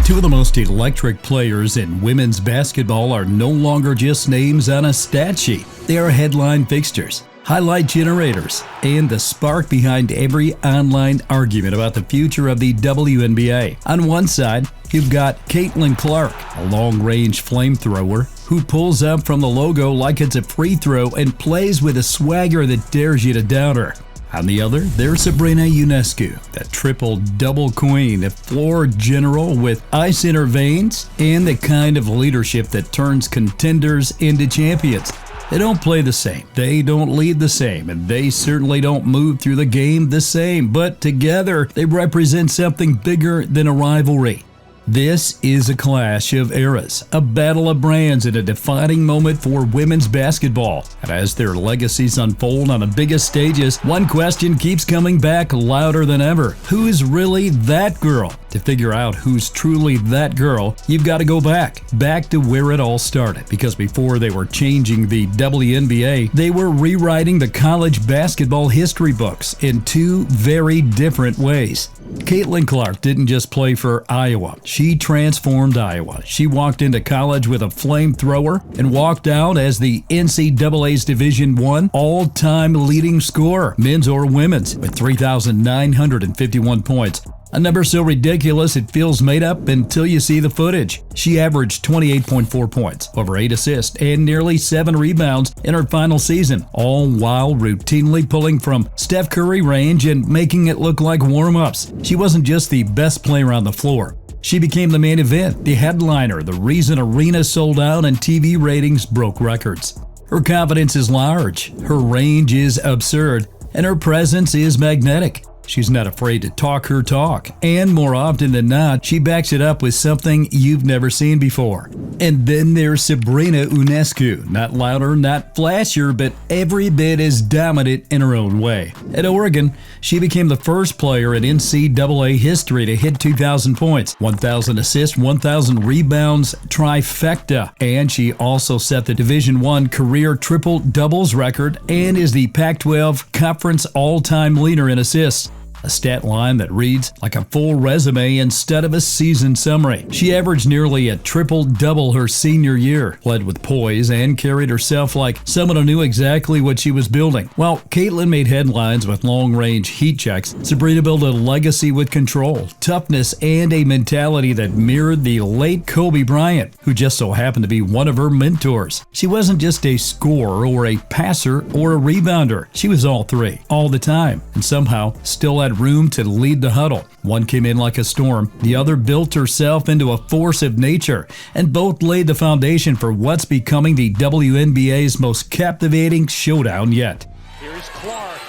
Two of the most electric players in women's basketball are no longer just names on a stat sheet. They are headline fixtures, highlight generators, and the spark behind every online argument about the future of the WNBA. On one side, you've got Caitlin Clark, a long-range flamethrower who pulls up from the logo like it's a free throw and plays with a swagger that dares you to doubt her. On the other, there's Sabrina Unescu, the triple-double queen, a floor general with ice in her veins, and the kind of leadership that turns contenders into champions. They don't play the same, they don't lead the same, and they certainly don't move through the game the same, but together they represent something bigger than a rivalry. This is a clash of eras, a battle of brands, and a defining moment for women's basketball. And as their legacies unfold on the biggest stages, one question keeps coming back louder than ever. Who's really that girl? To figure out who's truly that girl, you've got to go back to where it all started. Because before they were changing the WNBA, they were rewriting the college basketball history books in two very different ways. Caitlin Clark didn't just play for Iowa. She transformed Iowa. She walked into college with a flamethrower and walked out as the NCAA's Division I all-time leading scorer, men's or women's, with 3,951 points. A number so ridiculous it feels made up until you see the footage. She averaged 28.4 points, over 8 assists, and nearly 7 rebounds in her final season, all while routinely pulling from Steph Curry range and making it look like warm-ups. She wasn't just the best player on the floor. She became the main event, the headliner, the reason arenas sold out and TV ratings broke records. Her confidence is large, her range is absurd, and her presence is magnetic. She's not afraid to talk her talk, and more often than not, she backs it up with something you've never seen before. And then there's Sabrina Unescu, not louder, not flashier, but every bit as dominant in her own way. At Oregon, she became the first player in NCAA history to hit 2,000 points, 1,000 assists, 1,000 rebounds, trifecta, and she also set the Division I career triple-doubles record and is the Pac-12 conference all-time leader in assists. A stat line that reads like a full resume instead of a season summary. She averaged nearly a triple-double her senior year, led with poise, and carried herself like someone who knew exactly what she was building. While Caitlin made headlines with long-range heat checks, Sabrina built a legacy with control, toughness, and a mentality that mirrored the late Kobe Bryant, who just so happened to be one of her mentors. She wasn't just a scorer or a passer or a rebounder. She was all three, all the time, and somehow still had room to lead the huddle. One came in like a storm, the other built herself into a force of nature, and both laid the foundation for what's becoming the WNBA's most captivating showdown yet. Here's Clark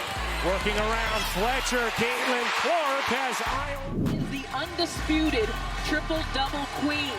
working around Fletcher. Caitlin Clark has Iowa. Is the undisputed triple-double queen.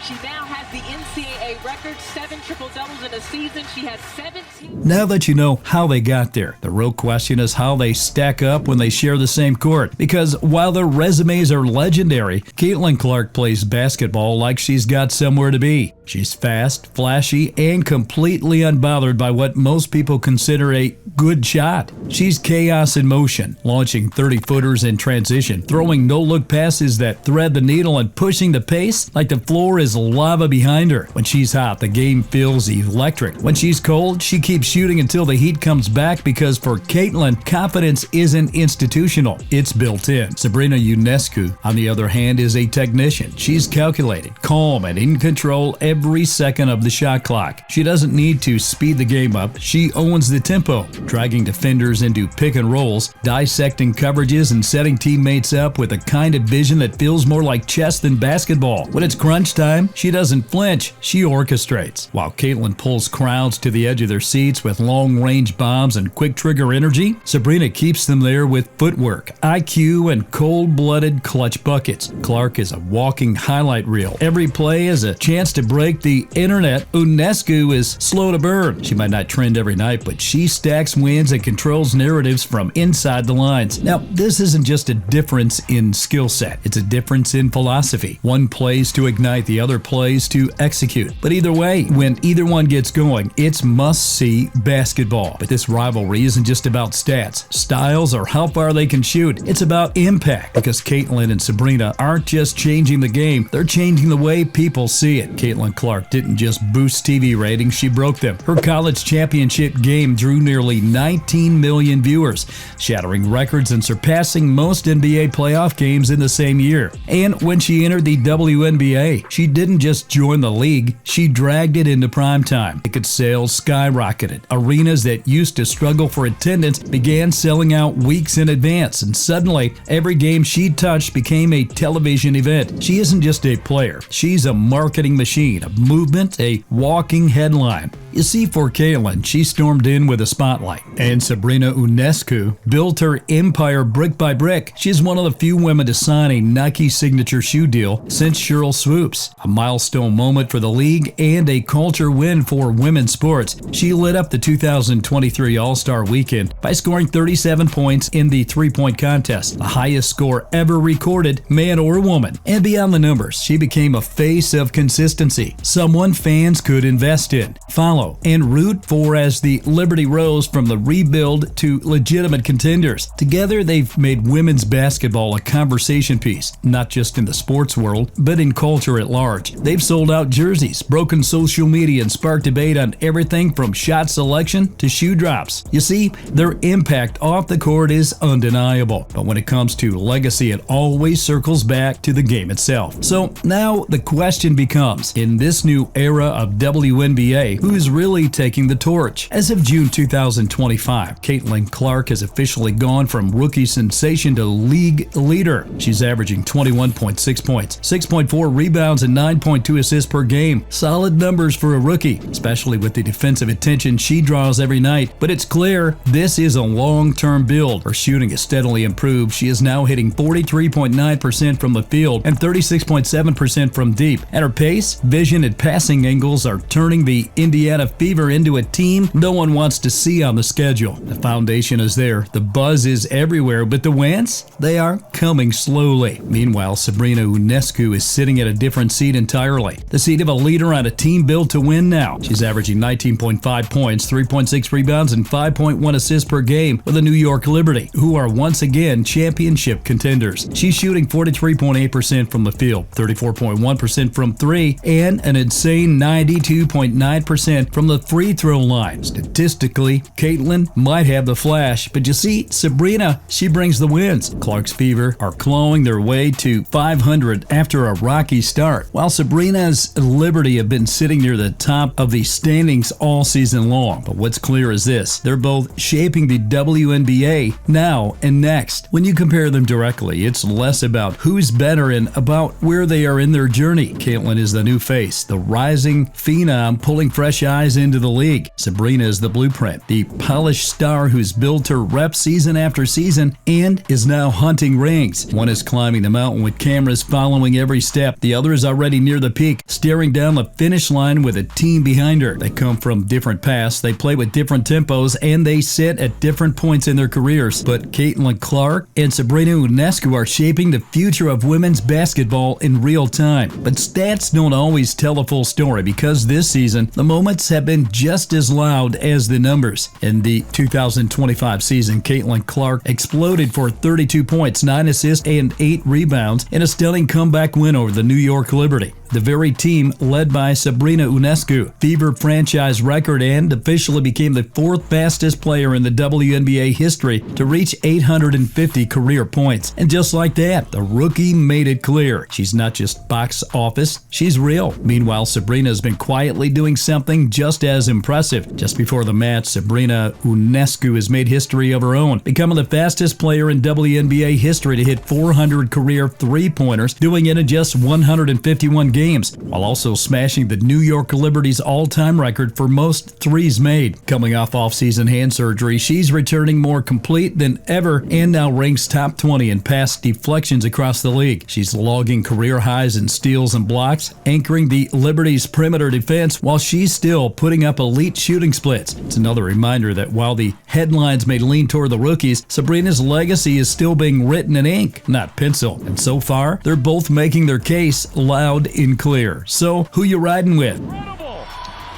She now has the NCAA record, 7 triple-doubles in a season. She has 17. Now that you know how they got there, the real question is how they stack up when they share the same court. Because while their resumes are legendary, Caitlin Clark plays basketball like she's got somewhere to be. She's fast, flashy, and completely unbothered by what most people consider a good shot. She's chaos in motion, launching 30-footers in transition, throwing no-look passes that thread the needle, and pushing the pace like the floor is lava behind her. When she's hot, the game feels electric. When she's cold, she keeps shooting until the heat comes back, because for Caitlin, confidence isn't institutional, it's built in. Sabrina Unescu, on the other hand, is a technician. She's calculated, calm, and in control every second of the shot clock. She doesn't need to speed the game up. She owns the tempo, dragging defenders into pick and rolls, dissecting coverages, and setting teammates up with a kind of vision that feels more like chess than basketball. When it's crunch time, she doesn't flinch, she orchestrates. While Caitlin pulls crowds to the edge of their seats with long-range bombs and quick-trigger energy, Sabrina keeps them there with footwork, IQ, and cold-blooded clutch buckets. Clark is a walking highlight reel. Every play is a chance to break the internet. Unescu is slow to burn. She might not trend every night, but she stacks wins and controls narratives from inside the lines. Now, this isn't just a difference in skill set. It's a difference in philosophy. One plays plays to ignite, the other plays to execute. But either way, when either one gets going, it's must-see basketball. But this rivalry isn't just about stats, styles, or how far they can shoot. It's about impact, because Caitlin and Sabrina aren't just changing the game, they're changing the way people see it. Caitlin Clark didn't just boost TV ratings, she broke them. Her college championship game drew nearly 19 million viewers, shattering records and surpassing most NBA playoff games in the same year. And when she entered the WNBA, she didn't just join the league, she dragged it into primetime. Ticket sales skyrocketed. Arenas that used to struggle for attendance began selling out weeks in advance, and suddenly every game she touched became a television event. She isn't just a player, she's a marketing machine, a movement, a walking headline. You see, for Caitlin, she stormed in with a spotlight, and Sabrina Unescu built her empire brick by brick. She's one of the few women to sign a Nike signature shoe deal since Sheryl Swoopes, a milestone moment for the league and a culture win for women's sports. She lit up the 2023 All-Star Weekend by scoring 37 points in the three-point contest, the highest score ever recorded, man or woman. And beyond the numbers, she became a face of consistency, someone fans could invest in, follow, and root for as the Liberty rose from the rebuild to legitimate contenders. Together, they've made women's basketball a conversation piece, not just in the sports world, but in culture at large. They've sold out jerseys, broken social media, and sparked debate on everything from shot selection to shoe drops. You see, their impact off the court is undeniable, but when it comes to legacy, it always circles back to the game itself. So now the question becomes, in this new era of WNBA, who's really taking the torch? As of June 2025, Caitlin Clark has officially gone from rookie sensation to league leader. She's averaging 21.6 points, 6.4 rebounds, and 9.2 assists per game. Solid numbers for a rookie, especially with the defensive attention she draws every night. But it's clear this is a long-term build. Her shooting has steadily improved. She is now hitting 43.9% from the field and 36.7% from deep. And her pace, vision, and passing angles are turning the Indiana Fever into a team no one wants to see on the schedule. The foundation is there, the buzz is everywhere, but the wins, they are coming slowly. Meanwhile, Sabrina Unescu is sitting at a different seat entirely, the seat of a leader on a team built to win now. She's averaging 19.5 points, 3.6 rebounds, and 5.1 assists per game with the New York Liberty, who are once again championship contenders. She's shooting 43.8% from the field, 34.1% from three, and an insane 92.9% from the free throw line. Statistically, Caitlin might have the flash, but you see, Sabrina, she brings the wins. Clark's Fever are clawing their way to 500 after a rocky start, while Sabrina's Liberty have been sitting near the top of the standings all season long. But what's clear is this: they're both shaping the WNBA now and next. When you compare them directly, it's less about who's better and about where they are in their journey. Caitlin is the new face, the rising phenom pulling fresh eyes into the league. Sabrina is the blueprint, the polished star who's built her rep season after season and is now hunting rings. One is climbing the mountain with cameras following every step. The other is already near the peak, staring down the finish line with a team behind her. They come from different paths, they play with different tempos, and they sit at different points in their careers. But Caitlin Clark and Sabrina Unescu are shaping the future of women's basketball in real time. But stats don't always tell the full story, because this season, the moments have been just as loud as the numbers. In the 2025 season, Caitlin Clark exploded for 32 points, 9 assists, and 8 rebounds in a stunning comeback win over the New York Liberty. The very team led by Sabrina Unescu, Fever franchise record, and officially became the 4th fastest player in the WNBA history to reach 850 career points. And just like that, the rookie made it clear she's not just box office, she's real. Meanwhile, Sabrina has been quietly doing something just as impressive. Just before the match, Sabrina Unescu has made history of her own, becoming the fastest player in WNBA history to hit 400 career three-pointers, doing it in just 151 games. games, while also smashing the New York Liberty's all-time record for most threes made. Coming off off-season hand surgery, she's returning more complete than ever and now ranks top 20 in pass deflections across the league. She's logging career highs in steals and blocks, anchoring the Liberty's perimeter defense while she's still putting up elite shooting splits. It's another reminder that while the headlines may lean toward the rookies, Sabrina's legacy is still being written in ink, not pencil. And so far, they're both making their case loud and clear. So, who you riding with? Incredible!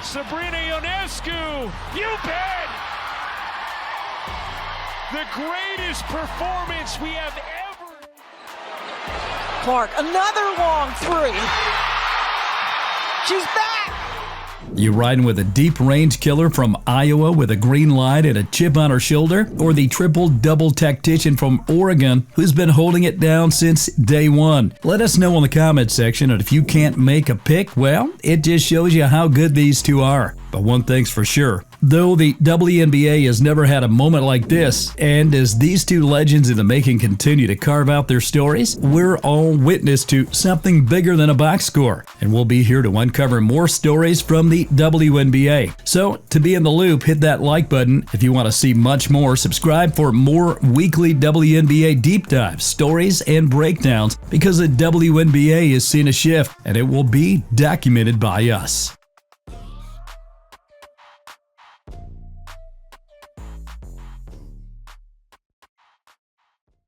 Sabrina Unescu, you bet! The greatest performance we have ever. Clark, another long three. She's back! You riding with a deep range killer from Iowa with a green light and a chip on her shoulder? Or the triple-double tactician from Oregon who's been holding it down since day one? Let us know in the comments section, and if you can't make a pick, well, it just shows you how good these two are. But one thing's for sure, though the WNBA has never had a moment like this, and as these two legends in the making continue to carve out their stories, we're all witness to something bigger than a box score, and we'll be here to uncover more stories from the WNBA. So, to be in the loop, hit that like button. If you want to see much more, subscribe for more weekly WNBA deep dives, stories, and breakdowns, because the WNBA has seen a shift, and it will be documented by us.